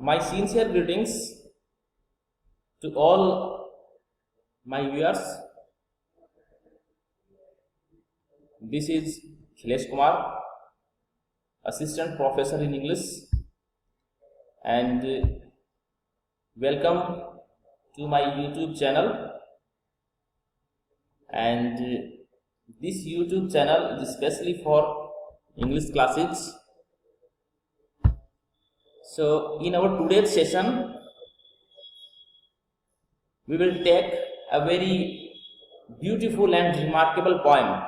My sincere greetings to all my viewers. This is Khilesh Kumar, Assistant Professor in English, and welcome to my YouTube channel. And this YouTube channel is especially for English classes. So, in our today's session, we will take a very beautiful and remarkable poem,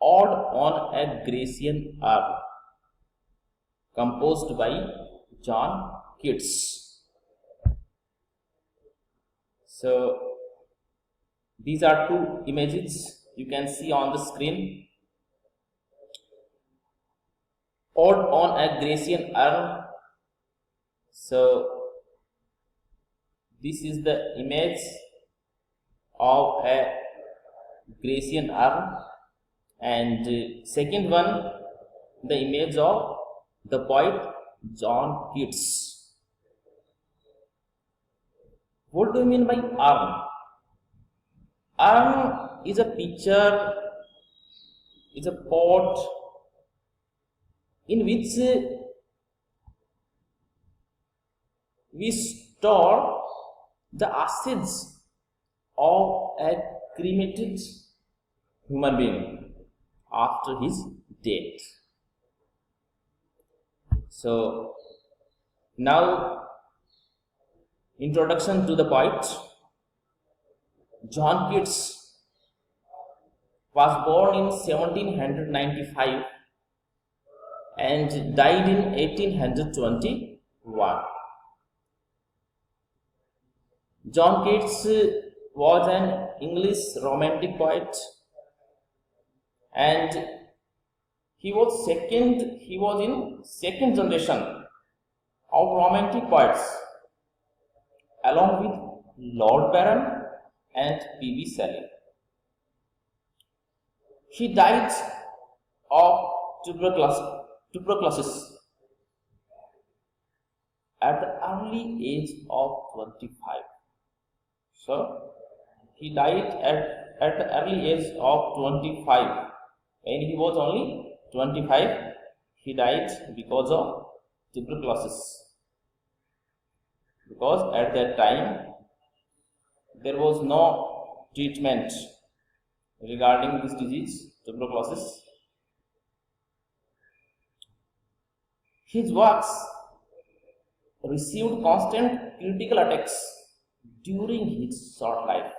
Ode on a Grecian Urn, composed by John Keats. So, these are two images you can see on the screen. Ode on a Grecian Urn. So, this is the image of a Grecian urn, and second one, the image of the poet John Keats. What do you mean by urn? Urn is a picture, is a pot in which we store the ashes of a cremated human being after his death. So, now introduction to the poet. John Keats was born in 1795 and died in 1821. John Keats was an English romantic poet, and he was in second generation of romantic poets, along with Lord Byron and P.B. Shelley. He died of tuberculosis at the early age of 25. So, he died at the early age of 25. When he was only 25, he died because of tuberculosis. Because at that time, there was no treatment regarding this disease, tuberculosis. His works received constant critical attacks during his short life.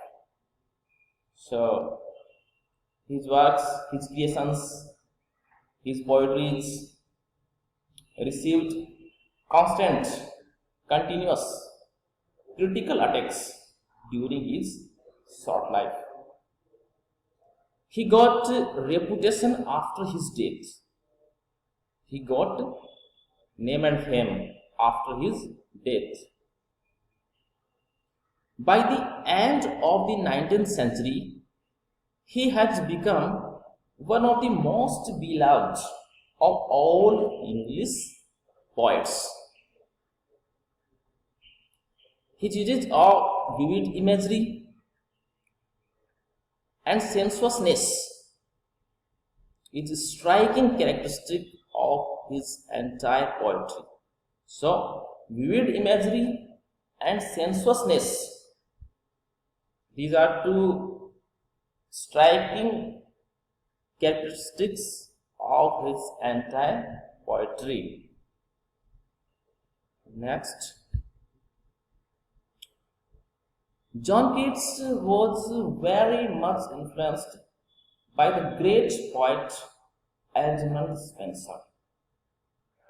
So, his works, his creations, his poetries received constant, continuous critical attacks during his short life. He got reputation after his death. He got name and fame after his death. By the end of the 19th century, he has become one of the most beloved of all English poets. His usage of vivid imagery and sensuousness is a striking characteristic of his entire poetry. So, vivid imagery and sensuousness, these are two striking characteristics of his entire poetry. Next, John Keats was very much influenced by the great poet Edmund Spenser.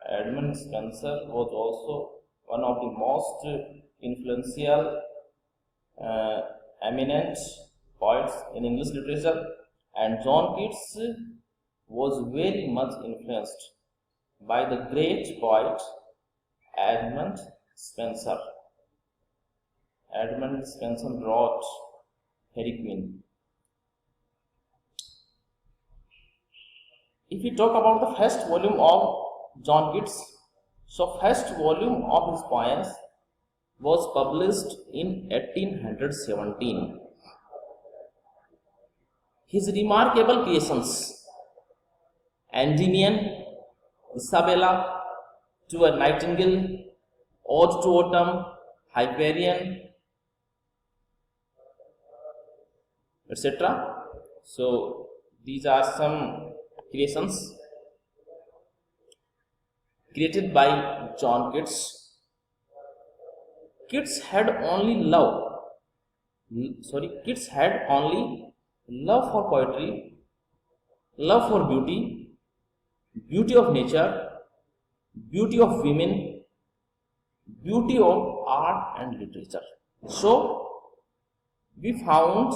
Edmund Spenser was also one of the most influential, eminent poets in English literature, and John Keats was very much influenced by the great poet Edmund Spenser. Edmund Spenser wrote Faerie Queene. If we talk about the first volume of John Keats, So first volume of his poems was published in 1817. His remarkable creations, Endymion, Isabella, To a Nightingale, Ode to Autumn, Hyperion, etc. So these are some creations created by John Keats. Keats had only love for poetry, love for beauty, beauty of nature, beauty of women, beauty of art and literature. So we found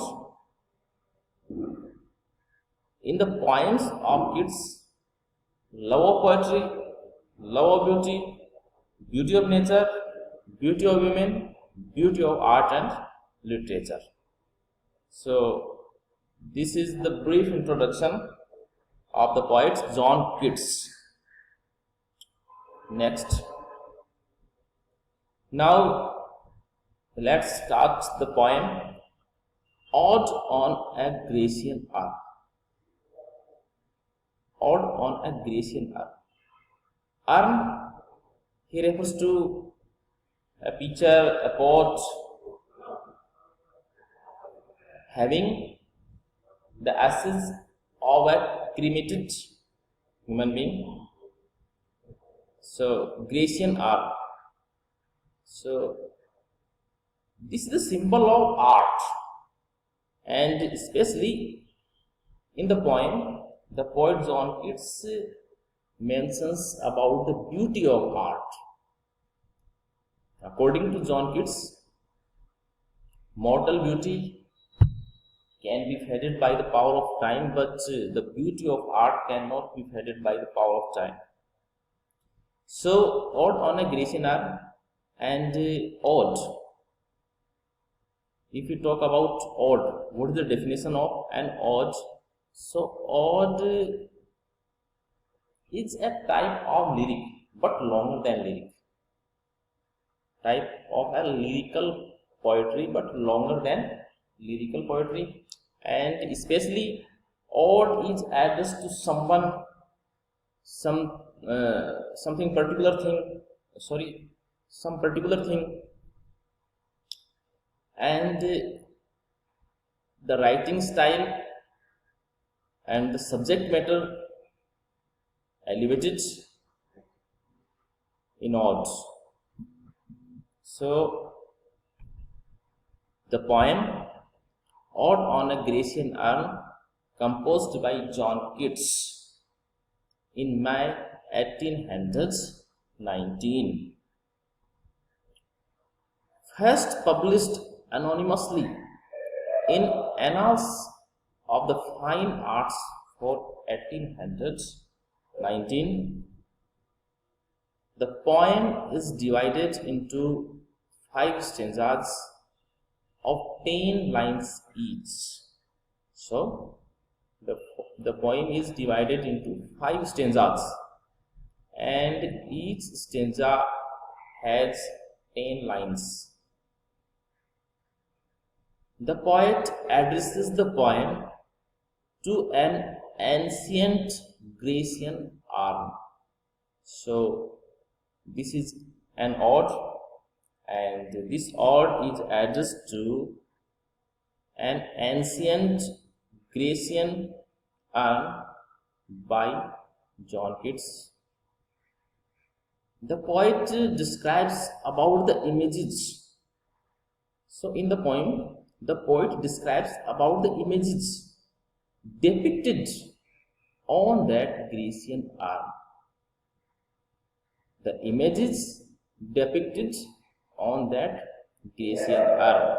in the poems of Keats love of poetry, love of beauty, beauty of nature, beauty of women, beauty of art and literature. So this is the brief introduction of the poet John Keats. Next. Now let's start the poem Ode on a Grecian Urn. Ode on a Grecian Urn. Urn, he refers to a pitcher, a pot having the ashes of a cremated human being. So Grecian urn. So this is the symbol of art, and especially in the poem, the poet John Keats mentions about the beauty of art. According to John Keats, mortal beauty can be faded by the power of time, but the beauty of art cannot be faded by the power of time. So, ode on a Grecian urn and ode. If you talk about ode, what is the definition of an ode? So, ode is a type of lyric, but longer than lyric. Type of a lyrical poetry, but longer than lyrical poetry, and especially ode is addressed to someone, some particular thing, and the writing style and the subject matter elevated in ode. So the poem Ode on a Grecian Urn, composed by John Keats in May 1819. First published anonymously in Annals of the Fine Arts for 1819. The poem is divided into 5 stanzas of 10 lines each. So the poem is divided into 5 stanzas, and each stanza has 10 lines. The poet addresses the poem to an ancient Grecian urn. So this is an ode, and this ode is addressed to an ancient Grecian urn by John Keats. The poet describes about the images. So in the poem, the poet describes about the images depicted on that Grecian urn. The images depicted on that Grecian urn.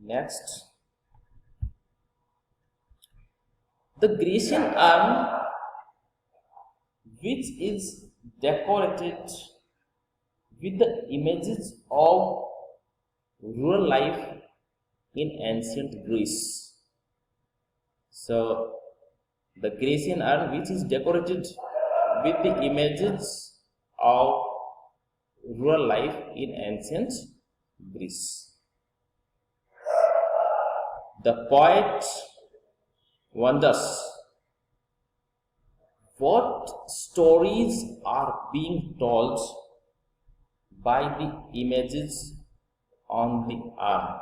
Next, the Grecian urn, which is decorated with the images of rural life in ancient Greece. So the Grecian urn, which is decorated with the images of rural life in ancient Greece. The poet wonders what stories are being told by the images on the arm.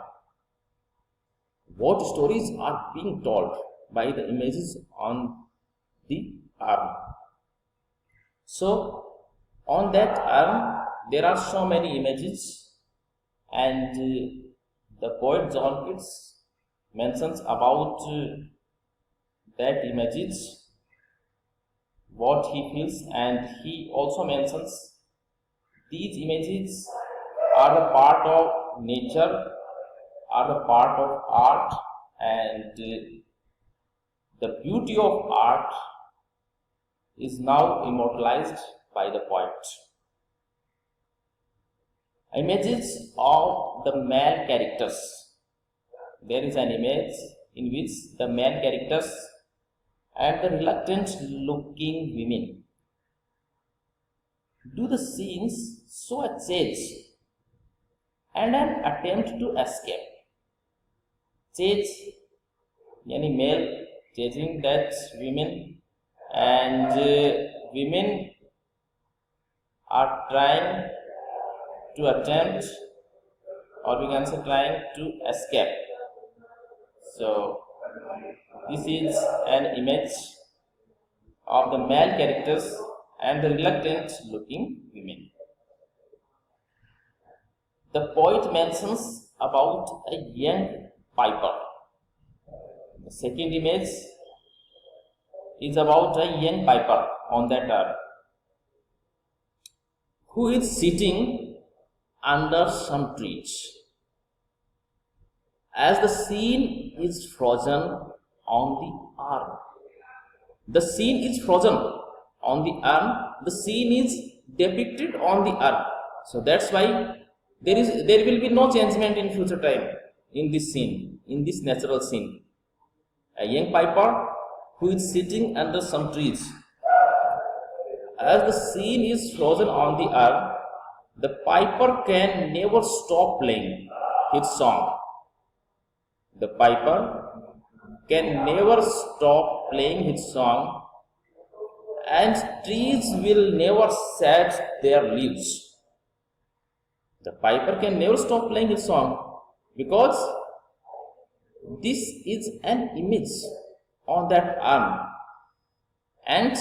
What stories are being told by the images on the arm? So, on that arm, there are so many images, and the poet John Keats mentions about that images, what he feels, and he also mentions these images are the part of nature, are the part of art, and the beauty of art is now immortalized by the poet. Images of the male characters. There is an image in which the male characters and the reluctant looking women do the scenes show a chase and an attempt to escape. Chase, yani male chasing that women, and women are trying to attempt, or we can say trying to escape. So this is an image of the male characters and the reluctant looking women. The poet mentions about a young piper. The second image is about a young piper on that earth who is sitting under some trees. As the scene is frozen on the arm. The scene is frozen on the arm. The scene is depicted on the arm. So that's why there will be no changement in future time in this scene, in this natural scene. A young piper who is sitting under some trees. As the scene is frozen on the arm, the piper can never stop playing his song. The piper can never stop playing his song, and trees will never shed their leaves. The piper can never stop playing his song because this is an image on that arm, and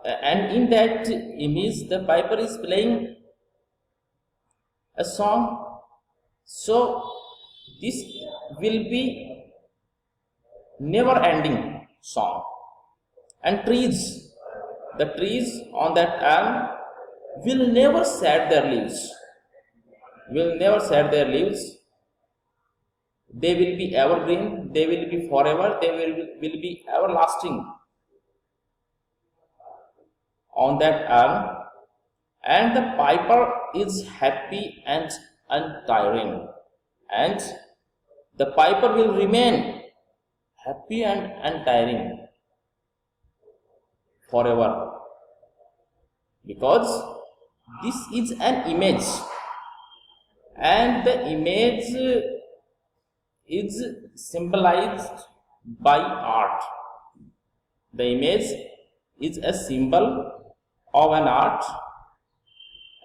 in that image the piper is playing a song. So this will be never ending song, and the trees on that arm will never shed their leaves, they will be evergreen, they will be forever, they will be everlasting on that arm, and the piper is happy and untiring, and the piper will remain happy and untiring forever, because this is an image, and the image is symbolized by art. The image is a symbol of an art,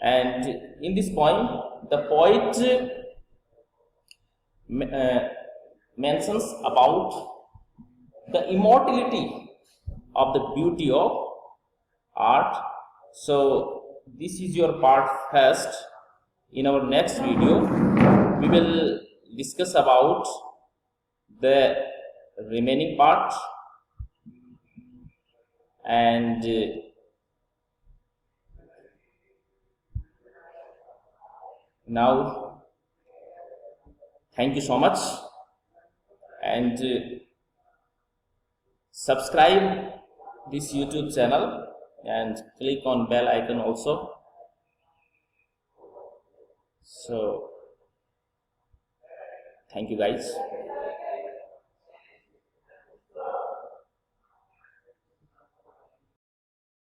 and in this poem the poet mentions about the immortality of the beauty of art. So this is your part first. In our next video we will discuss about the remaining part, and now thank you so much, and subscribe this YouTube channel and click on bell icon also. So thank you guys.